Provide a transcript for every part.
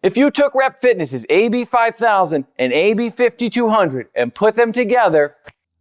If you took Rep Fitness's AB5000 and AB5200 and put them together,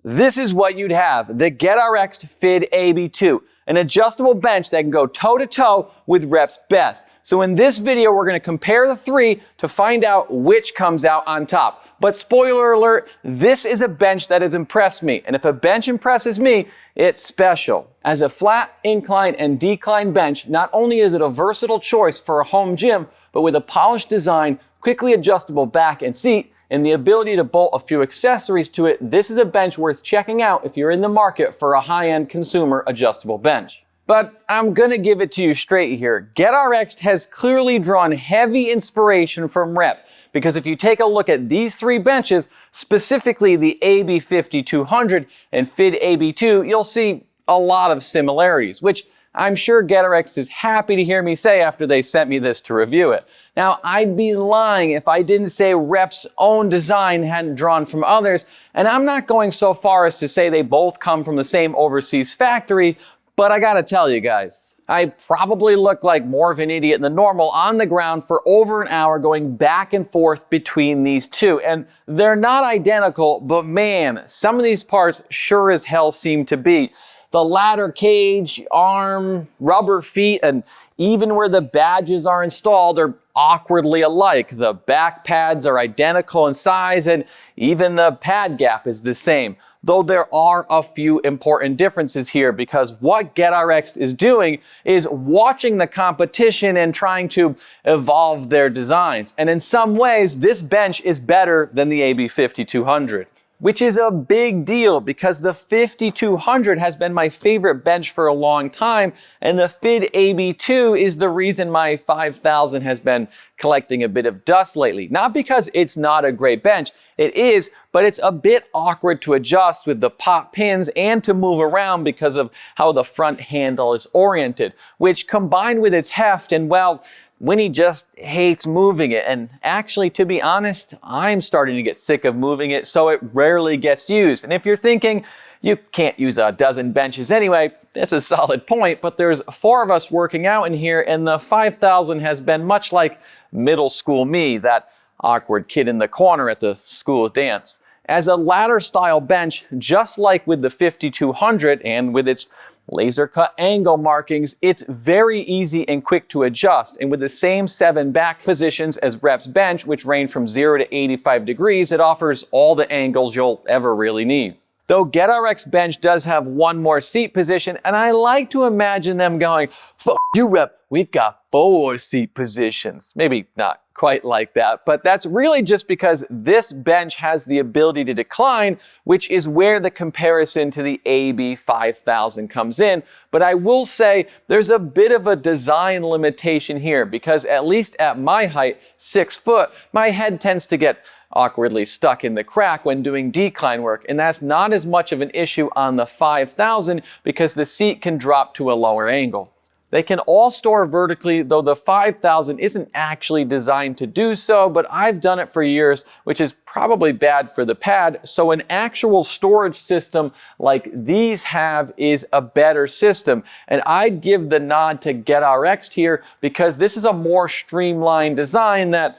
this is what you'd have, the Get RX'd FIDAB-2, an adjustable bench that can go toe-to-toe with Rep's best. So in this video, we're going to compare the three to find out which comes out on top. But spoiler alert, this is a bench that has impressed me. And if a bench impresses me, it's special. As a flat, incline, and decline bench, not only is it a versatile choice for a home gym, but with a polished design, quickly adjustable back and seat, and the ability to bolt a few accessories to it, this is a bench worth checking out if you're in the market for a high-end consumer adjustable bench. But I'm gonna give it to you straight here. Get RX'd has clearly drawn heavy inspiration from Rep, because if you take a look at these three benches, specifically the AB5200 and FIDAB-2, you'll see a lot of similarities, which I'm sure Get RX'd is happy to hear me say after they sent me this to review it. Now, I'd be lying if I didn't say Rep's own design hadn't drawn from others, and I'm not going so far as to say they both come from the same overseas factory, but I gotta tell you guys, I probably look like more of an idiot than normal on the ground for over an hour going back and forth between these two. And they're not identical, but man, some of these parts sure as hell seem to be. The ladder cage, arm, rubber feet, and even where the badges are installed are awkwardly alike. The back pads are identical in size, and even the pad gap is the same. Though there are a few important differences here, because what Get RX'd is doing is watching the competition and trying to evolve their designs. And in some ways, this bench is better than the AB5200. Which is a big deal because the 5200 has been my favorite bench for a long time, and the FIDAB-2 is the reason my 5000 has been collecting a bit of dust lately. Not because it's not a great bench, it is, but it's a bit awkward to adjust with the pop pins and to move around because of how the front handle is oriented, which combined with its heft and, well, Winnie just hates moving it, and actually, to be honest, I'm starting to get sick of moving it, so it rarely gets used. And if you're thinking, you can't use a dozen benches anyway, that's a solid point, but there's 4 of us working out in here, and the 5000 has been much like middle school me, that awkward kid in the corner at the school dance. As a ladder-style bench, just like with the 5200 and with its laser cut angle markings, it's very easy and quick to adjust, and with the same 7 back positions as Rep's bench, which range from 0 to 85 degrees, it offers all the angles you'll ever really need. Though Get RX'd bench does have 1 more seat position, and I like to imagine them going, "Fuck you, Rep, we've got 4 seat positions." Maybe not quite like that, but that's really just because this bench has the ability to decline, which is where the comparison to the AB5000 comes in. But I will say there's a bit of a design limitation here, because at least at my height, 6 foot, my head tends to get awkwardly stuck in the crack when doing decline work, and that's not as much of an issue on the 5000 because the seat can drop to a lower angle. They can all store vertically, though the 5000 isn't actually designed to do so, but I've done it for years, which is probably bad for the pad, so an actual storage system like these have is a better system. And I'd give the nod to Get RX'd here because this is a more streamlined design that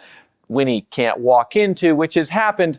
Winnie can't walk into, which has happened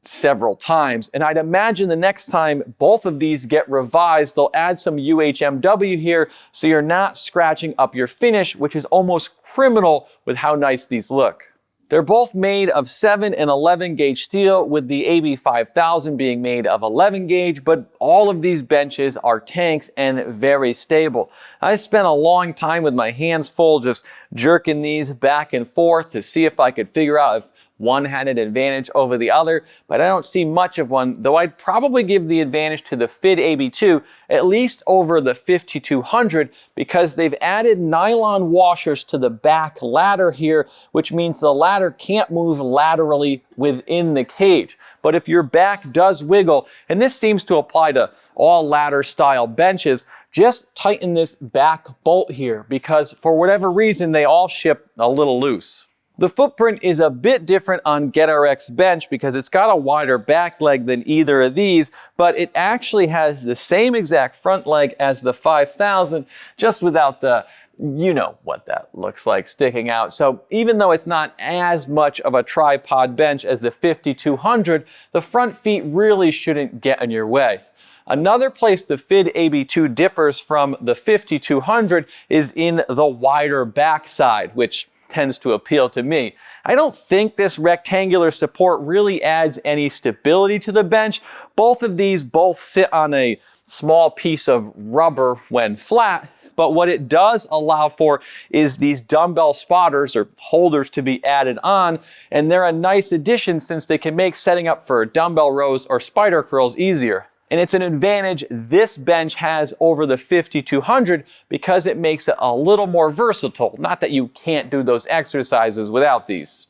several times. And I'd imagine the next time both of these get revised, they'll add some UHMW here so you're not scratching up your finish, which is almost criminal with how nice these look. They're both made of 7 and 11 gauge steel, with the AB5000 being made of 11 gauge, but all of these benches are tanks and very stable. I spent a long time with my hands full just jerking these back and forth to see if I could figure out if one had an advantage over the other, but I don't see much of one, though I'd probably give the advantage to the FIDAB-2, at least over the 5200, because they've added nylon washers to the back ladder here, which means the ladder can't move laterally within the cage. But if your back does wiggle, and this seems to apply to all ladder style benches, just tighten this back bolt here, because for whatever reason, they all ship a little loose. The footprint is a bit different on Get RX'd bench because it's got a wider back leg than either of these, but it actually has the same exact front leg as the 5000, just without the You know what that looks like sticking out. So even though it's not as much of a tripod bench as the 5200, the front feet really shouldn't get in your way. Another place the FIDAB-2 differs from the 5200 is in the wider backside, which tends to appeal to me. I don't think this rectangular support really adds any stability to the bench. Both of these sit on a small piece of rubber when flat, but what it does allow for is these dumbbell spotters or holders to be added on, and they're a nice addition since they can make setting up for dumbbell rows or spider curls easier. And it's an advantage this bench has over the 5200 because it makes it a little more versatile. Not that you can't do those exercises without these.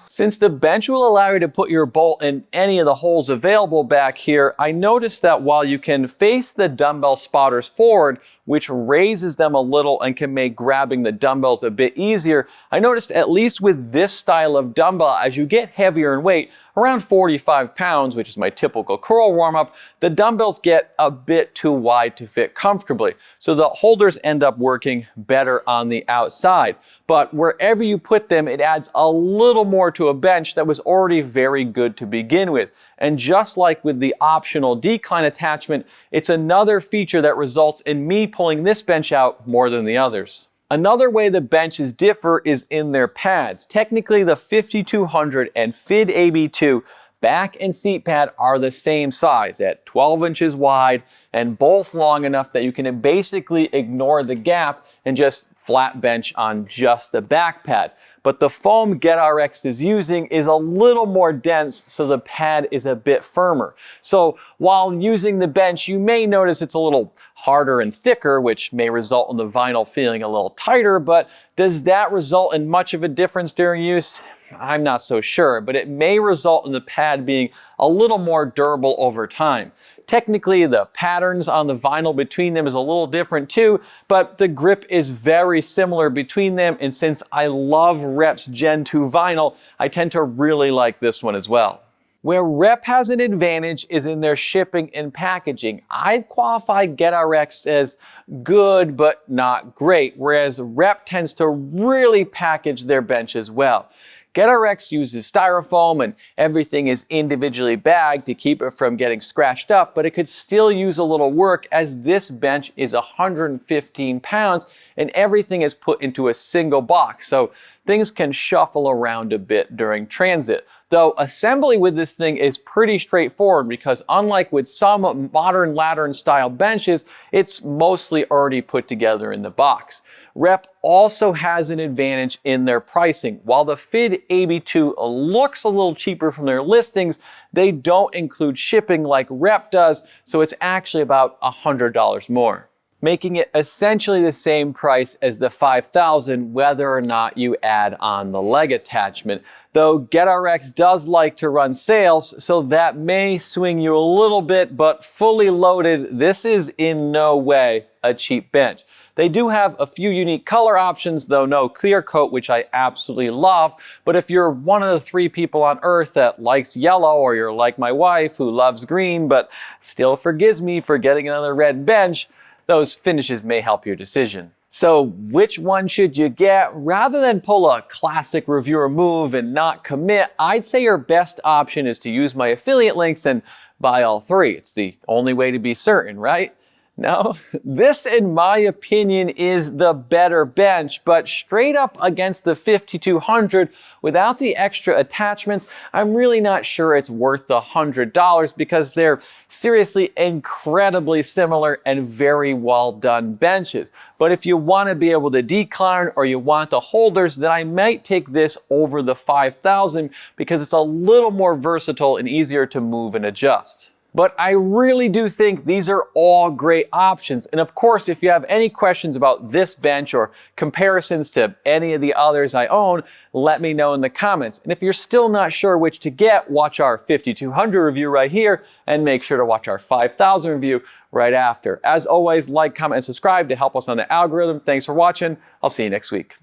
Since the bench will allow you to put your bolt in any of the holes available back here, I noticed that while you can face the dumbbell spotters forward, which raises them a little and can make grabbing the dumbbells a bit easier, I noticed at least with this style of dumbbell, as you get heavier in weight, around 45 pounds, which is my typical curl warm-up, the dumbbells get a bit too wide to fit comfortably. So the holders end up working better on the outside. But wherever you put them, it adds a little more to a bench that was already very good to begin with. And just like with the optional decline attachment, it's another feature that results in me pulling this bench out more than the others. Another way the benches differ is in their pads. Technically, the 5200 and FIDAB-2 back and seat pad are the same size at 12 inches wide and both long enough that you can basically ignore the gap and just flat bench on just the back pad. But the foam Get RX'd is using is a little more dense, so the pad is a bit firmer. So while using the bench, you may notice it's a little harder and thicker, which may result in the vinyl feeling a little tighter, but does that result in much of a difference during use? I'm not so sure, but it may result in the pad being a little more durable over time. Technically, the patterns on the vinyl between them is a little different too, but the grip is very similar between them, and since I love Rep's Gen 2 vinyl, I tend to really like this one as well. Where Rep has an advantage is in their shipping and packaging. I'd qualify Get RX'd as good but not great, whereas Rep tends to really package their benches well. Get RX'd uses styrofoam and everything is individually bagged to keep it from getting scratched up, but it could still use a little work as this bench is 115 pounds and everything is put into a single box, so things can shuffle around a bit during transit. Though assembly with this thing is pretty straightforward because unlike with some modern Latern style benches, it's mostly already put together in the box. Rep also has an advantage in their pricing. While the FIDAB-2 looks a little cheaper from their listings, they don't include shipping like Rep does, so it's actually about $100 more, making it essentially the same price as the 5000 whether or not you add on the leg attachment. Though Get RX'd does like to run sales, so that may swing you a little bit, but fully loaded, this is in no way a cheap bench. They do have a few unique color options, though no clear coat, which I absolutely love. But if you're one of the 3 people on earth that likes yellow, or you're like my wife who loves green but still forgives me for getting another red bench, those finishes may help your decision. So which one should you get? Rather than pull a classic reviewer move and not commit, I'd say your best option is to use my affiliate links and buy all 3. It's the only way to be certain, right? No, this in my opinion is the better bench, but straight up against the 5200 without the extra attachments, I'm really not sure it's worth the $100 because they're seriously incredibly similar and very well done benches. But if you want to be able to decline or you want the holders, then I might take this over the 5000 because it's a little more versatile and easier to move and adjust. But I really do think these are all great options. And of course, if you have any questions about this bench or comparisons to any of the others I own, let me know in the comments. And if you're still not sure which to get, watch our 5200 review right here and make sure to watch our 5000 review right after. As always, like, comment, and subscribe to help us on the algorithm. Thanks for watching. I'll see you next week.